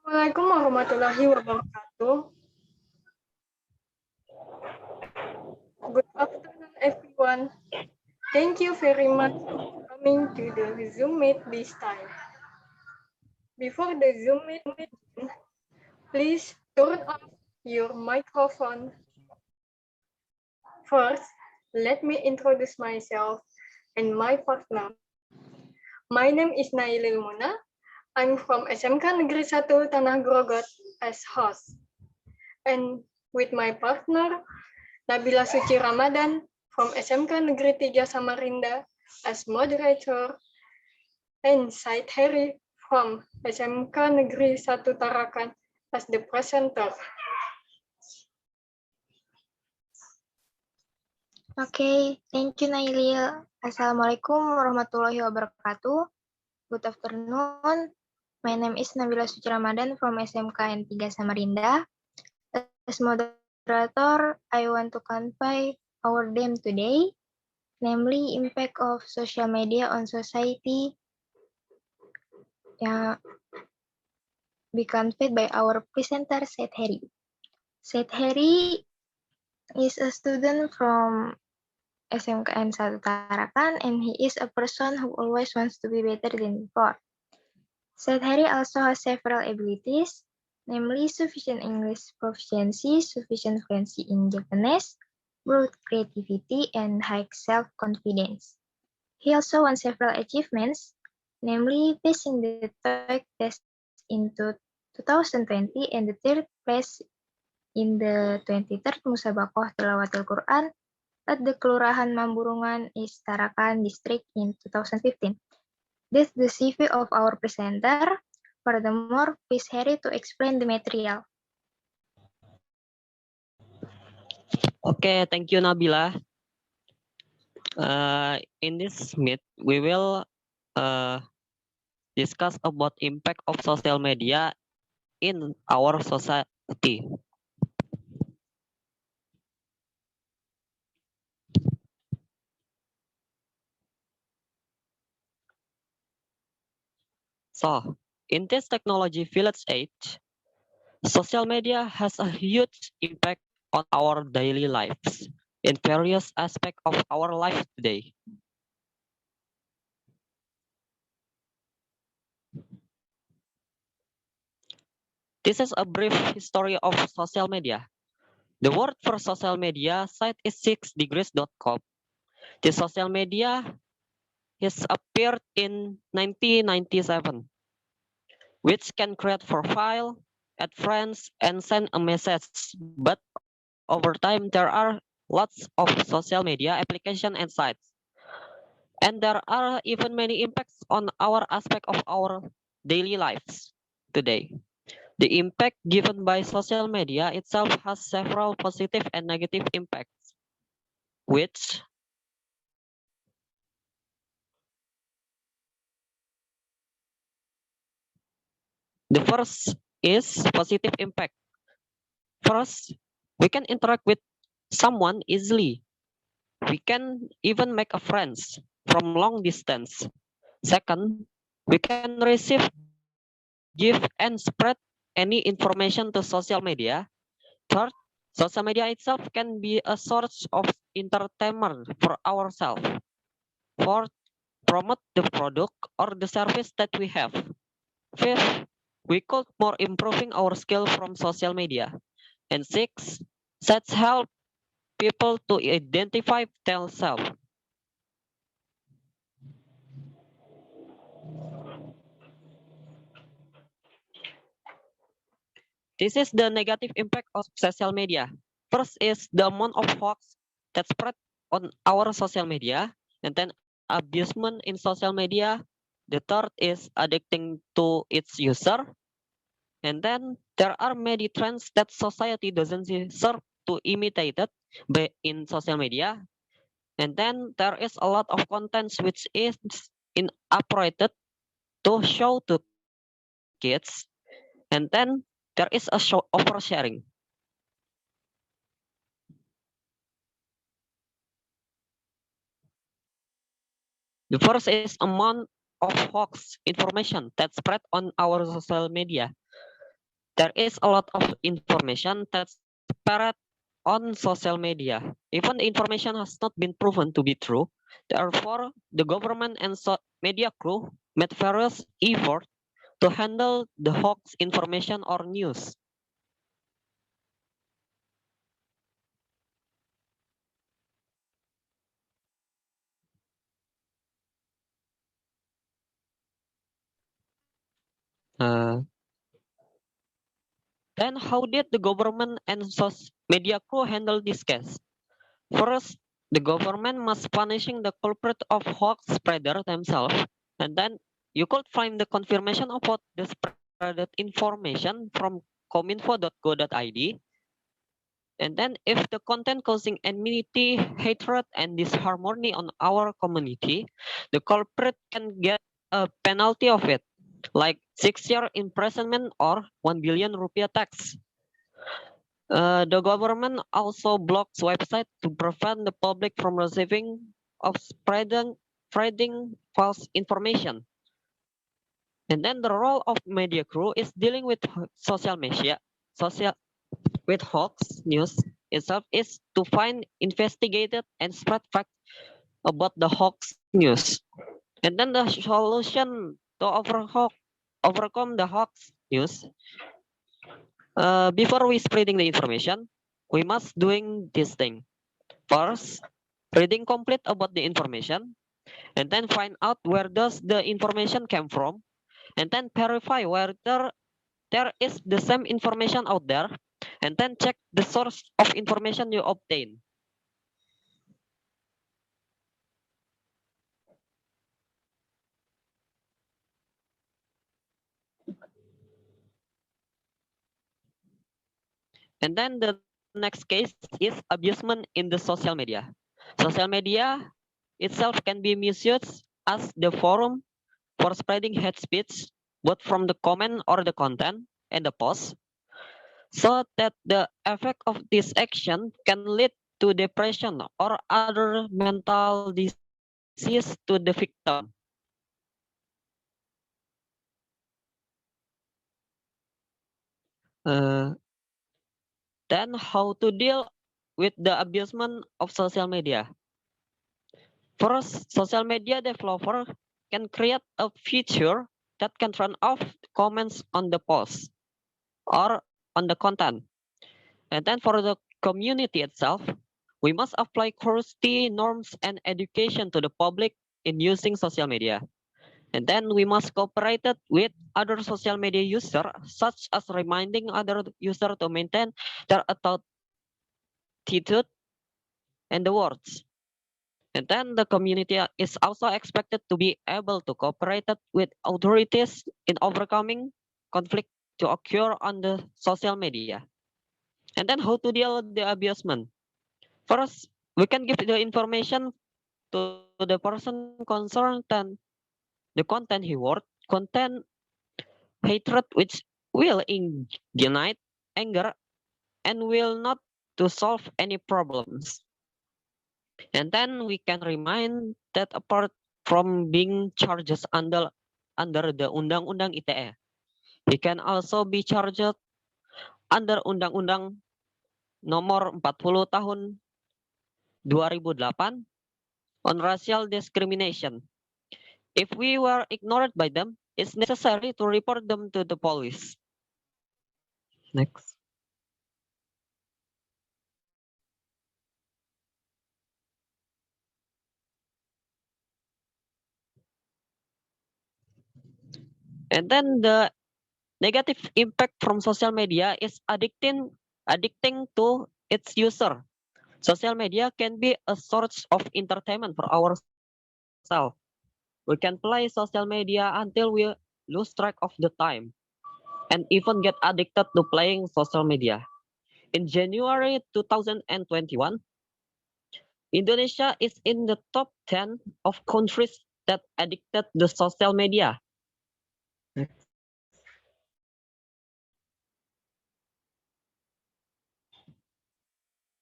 Assalamualaikum warahmatullahi wabarakatuh. Good afternoon, everyone. Thank you very much for coming to the Zoom meet this time. Before the Zoom meeting, please turn off your microphone. First, let me introduce myself and my partner. My name is Nailil Muna. I'm from SMK Negeri 1 Tanah Grogot as host. And with my partner, Nabila Suci Ramadan from SMK Negeri 3 Samarinda as moderator, and Said Heri from SMK Negeri 1 Tarakan as the presenter. Okay, thank you Nailil. Assalamualaikum warahmatullahi wabarakatuh. Good afternoon. My name is Nabila Suci Ramadan from SMK N3 Samarinda. As moderator, I want to convey our theme today, namely impact of social media on society, be conveyed by our presenter, Said Heri. Said Heri is a student from SMKN 1 Tarakan, and he is a person who always wants to be better than before. Said Harry also has several abilities, namely sufficient English proficiency, sufficient fluency in Japanese, broad creativity, and high self-confidence. He also won several achievements, namely passing the TOEIC test in 2020 and the third place in the 23rd Musabaqah Tilawatil Quran at the Kelurahan Mamburungan, East Tarakan District in 2015. This is the CV of our presenter. Furthermore, please Harry to explain the material. Okay, thank you, Nabila. In this meet, we will discuss about impact of social media in our society. So, in this technology village age, social media has a huge impact on our daily lives in various aspects of our life today. This is a brief history of social media. The word for social media site is 6degrees.com. The social media has appeared in 1997, which can create profile, add friends, and send a message. But over time, there are lots of social media applications and sites. And there are even many impacts on our aspect of our daily lives today. The impact given by social media itself has several positive and negative impacts, which the first is positive impact. First, we can interact with someone easily. We can even make a friends from long distance. Second, we can receive, give, and spread any information to social media. Third, social media itself can be a source of entertainment for ourselves. Fourth, promote the product or the service that we have. Fifth, we could more improving our skill from social media. And six, sets help people to identify themselves. This is the negative impact of social media. First is the amount of hoax that spread on our social media, and then abusement in social media. The third is addicting to its user. And then there are many trends that society doesn't deserve to imitate it in social media. And then there is a lot of contents which is inappropriate to show to kids. And then there is a oversharing. The first is amount of hoax information that spread on our social media. there is a lot of information that's spread on social media. Even the information has not been proven to be true. Therefore, the government and media crew made various efforts to handle the hoax information or news. Then how did the government and media crew handle this case? First, the government must punishing the culprit of hoax spreader themselves, and then you could find the confirmation about the spreaded information from cominfo.go.id. And then if the content causing enmity, hatred, and disharmony on our community, the culprit can get a penalty of it, like 6 year imprisonment or 1 billion rupiah tax. The government also blocks websites to prevent the public from receiving of spreading false information. And then the role of media crew is dealing with social media, with hoax news itself is to find, investigate it, and spread facts about the hoax news. And then the solution to overcome the hoax news, before we spreading the information, we must doing this thing. First, reading complete about the information, and then find out where does the information came from, and then verify whether there is the same information out there, and then check the source of information you obtain. And then the next case is abusement in the social media. Social media itself can be misused as the forum for spreading hate speech, both from the comment or the content and the post, so that the effect of this action can lead to depression or other mental disease to the victim. Then how to deal with the abusement of social media? First, social media developer can create a feature that can turn off comments on the post or on the content. And then for the community itself, we must apply courtesy norms and education to the public in using social media. And then we must cooperate it with other social media users, such as reminding other users to maintain their attitude and the words. And then the community is also expected to be able to cooperate with authorities in overcoming conflict to occur on the social media. And then how to deal with the abusement. First, we can give the information to the person concerned and the content he wrote, content hatred which will ignite anger and will not to solve any problems. And then we can remind that apart from being charged under the Undang-Undang ITE, he can also be charged under Undang-Undang Nomor 40 Tahun 2008 on racial discrimination. If we were ignored by them, it's necessary to report them to the police. Next. And then the negative impact from social media is addicting to its user. Social media can be a source of entertainment for ourselves. We can play social media until we lose track of the time and even get addicted to playing social media. In January 2021, Indonesia is in the top 10 of countries that addicted to social media.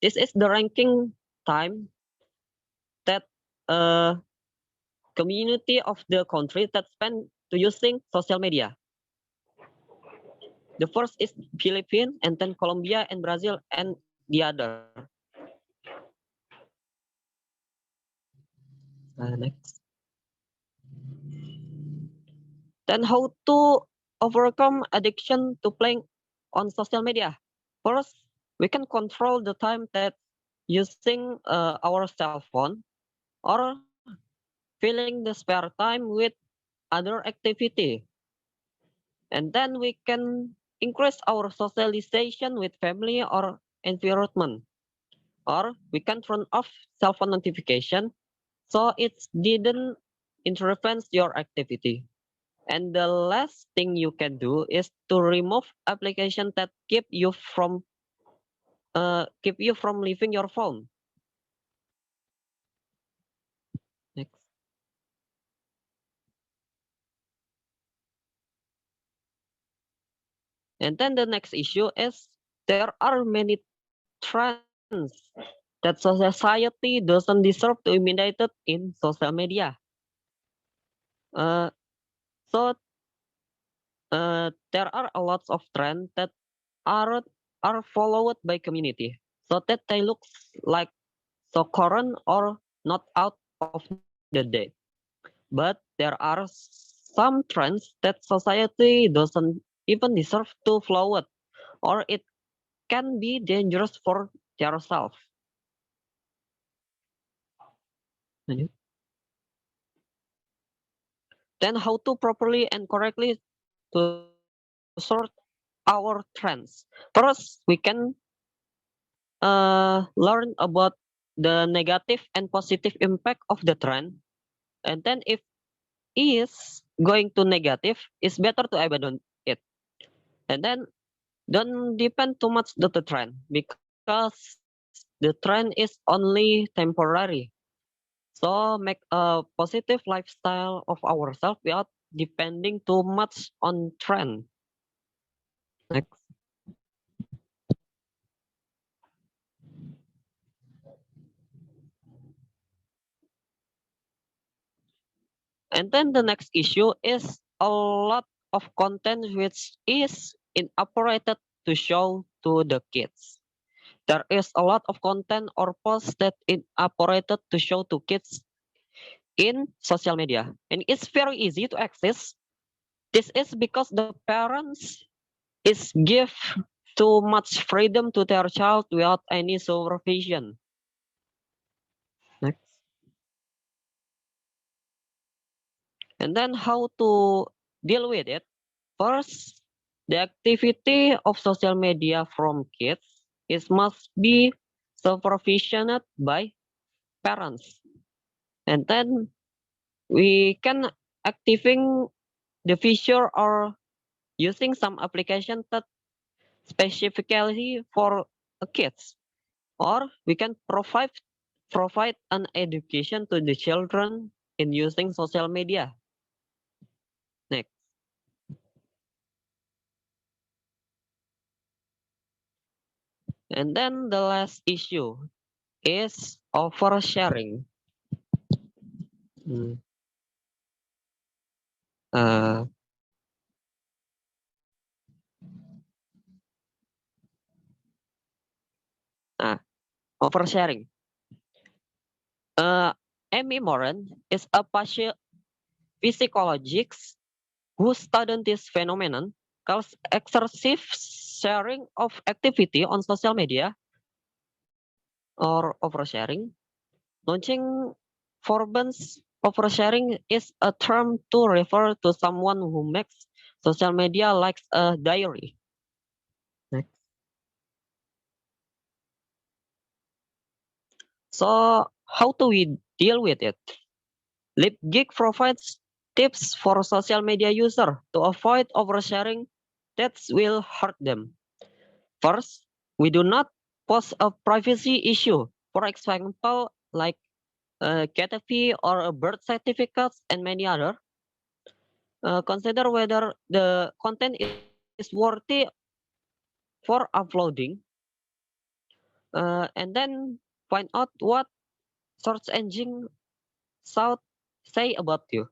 This is the ranking time that community of the country that spend to using social media. The first is Philippines, and then Colombia and Brazil, and the other. Next. Then how to overcome addiction to playing on social media? First, we can control the time that using our cell phone or filling the spare time with other activity. And then we can increase our socialization with family or environment. Or we can turn off cell phone notification so it didn't interrupt your activity. And the last thing you can do is to remove applications that keep you from leaving your phone. Next. And then the next issue is there are many trends that society doesn't deserve to imitate in social media. Uh, so there are a lot of trends that are followed by community, so that they look like so current or not out of the date. But there are some trends that society doesn't even deserve to follow it, or it can be dangerous for yourself. Lanjut. Then how to properly and correctly to sort our trends. First, we can learn about the negative and positive impact of the trend. And then if is going to negative, it's better to abandon it. And then don't depend too much on the trend because the trend is only temporary. So make a positive lifestyle of ourselves without depending too much on trend. Next. And then the next issue is a lot of content which is inappropriate to show to the kids. There is a lot of content or posts that inappropriate to show to kids in social media. And it's very easy to access. This is because the parents is give too much freedom to their child without any supervision. Next. And then how to deal with it. First, the activity of social media from kids is must be supervisioned by parents. And then we can activating the feature or using some application that specifically for kids. Or we can provide an education to the children in using social media. Next. And then the last issue is oversharing. Hmm. Uh, Oversharing. Amy Moran is a psychologist who studied this phenomenon called excessive sharing of activity on social media or oversharing. Launching forbearance oversharing is a term to refer to someone who makes social media like a diary. Next. So how do we deal with it? LibGeek provides tips for social media users to avoid oversharing that will hurt them. First, we do not post a privacy issue. For example, like KTP or birth certificates and many other. Consider whether the content is worthy for uploading. And then find out what search engine should say about you.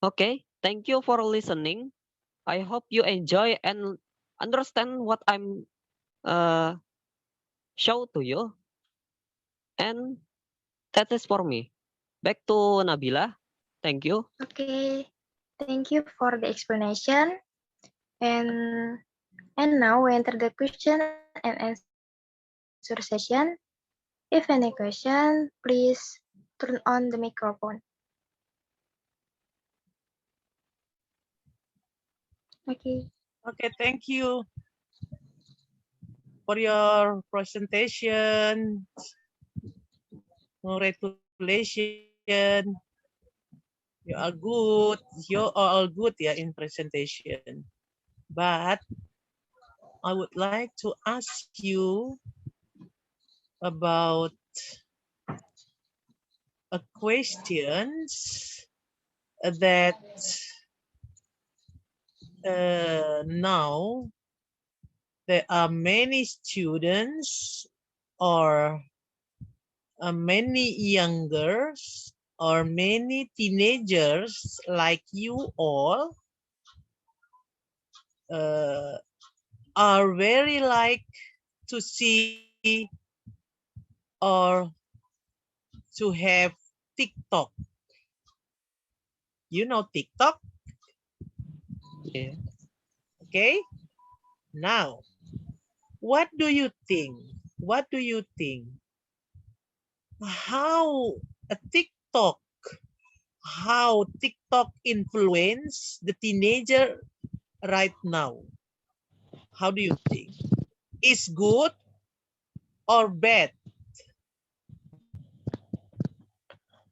Okay, thank you for listening. I hope you enjoy and understand what I'm show to you. And that is for me. Back to Nabila. Thank you. Okay, thank you for the explanation. And now we enter the question and answer session. If any question, please turn on the microphone. Okay. Okay, thank you for your presentation. Congratulations. You are good. You are all good yeah in presentation. But I would like to ask you about a questions that now there are many students or many youngers or many teenagers like you all are very like to see or to have TikTok. You know TikTok? Yeah. Okay. Now, what do you think? What do you think? How a TikTok, how TikTok influence the teenager right now? How do you think? Is good or bad?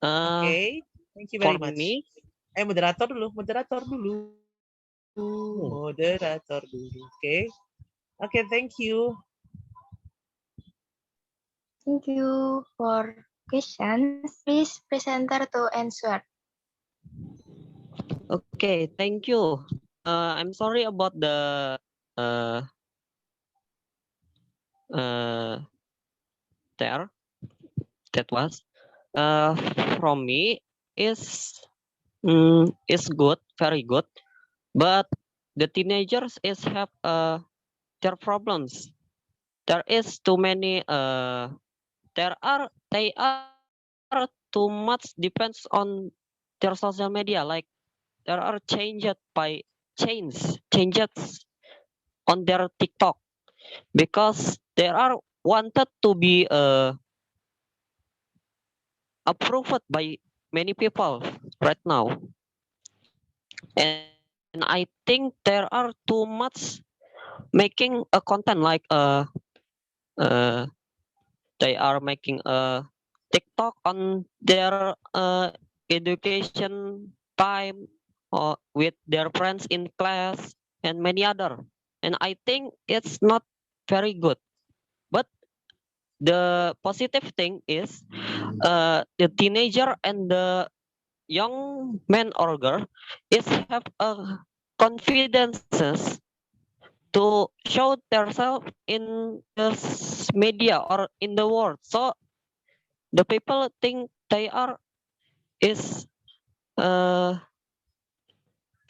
Uh, Okay. Thank you for very much. me, Moderator dulu, moderator dulu. hmm, Moderator dulu. Okay. Okay, thank you. Thank you for questions. Please presenter to answer. okay, thank you. I'm sorry about the uh uh there that was from me is is good, very good. But the teenagers is have their problems. There is too many they are too much depends on their social media. Like there are changes on their TikTok because they are wanted to be approved by many people right now. And I think there are too much making a content like uh they are making a TikTok on their education time or with their friends in class and many other. And I think it's not very good. But the positive thing is the teenager and the young man or girl is have a confidences to show themselves in the media or in the world. So the people think they are is uh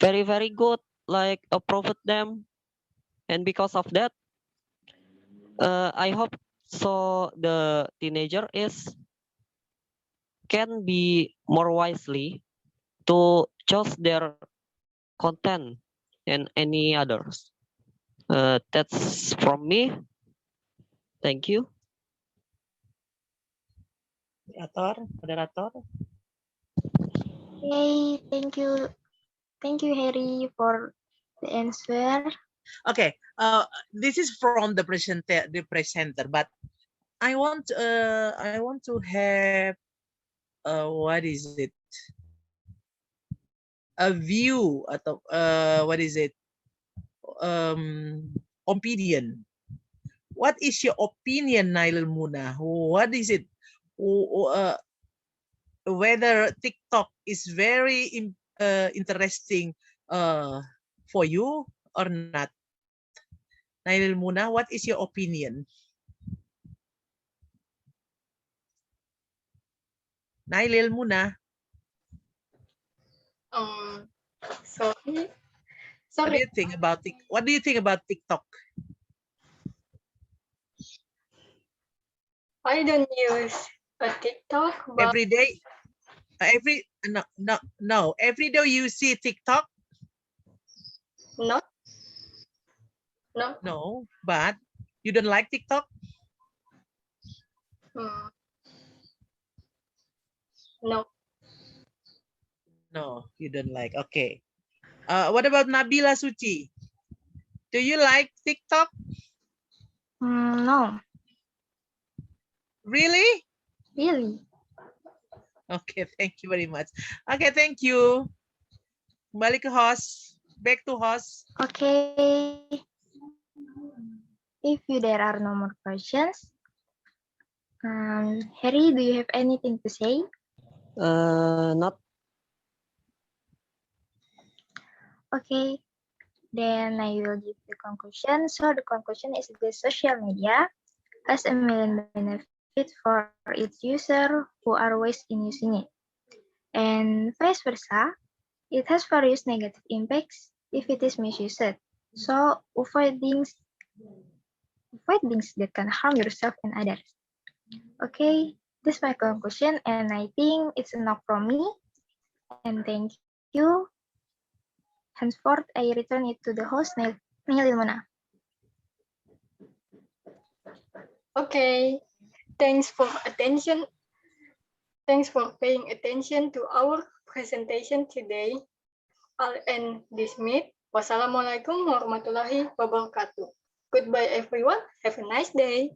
very good, like approve them, and because of that, I hope so the teenager is can be more wisely to choose their content and any others. That's from me. Thank you. Moderator. Okay, thank you, Harry, for the answer. Okay, this is from the presenter, but I want to have what is it? A view atau what is it? Opinion. What is your opinion, Nailul Muna? What is it? Whether TikTok is very interesting for you or not? Nailul Muna, what is your opinion? Nailul Muna. Sorry. What do Sorry. you think about What do you think about TikTok? I don't use a TikTok, but Every day, no. Every day you see TikTok? not. No. No, but you don't like TikTok? Hmm. No. No, you don't like. Okay. What about Nabila Suci? Do you like TikTok? No, Really? really. Okay, thank you very much. Okay, thank you. Kembali ke host. Back to host. Okay. If there are no more questions, Harry, do you have anything to say? Not. Okay, then I will give the conclusion. So the conclusion is the social media has a million benefit for its user who are wise in using it. And vice versa, it has various negative impacts if it is misused. So avoid things that can harm yourself and others. Okay, this is my conclusion, and I think it's enough from me. And thank you. Henceforth, I return it to the host, Nililmuna. Okay. Thanks for attention. Thanks for paying attention to our presentation today. I'll end this meet. Wassalamualaikum warahmatullahi wabarakatuh. Goodbye, everyone. Have a nice day.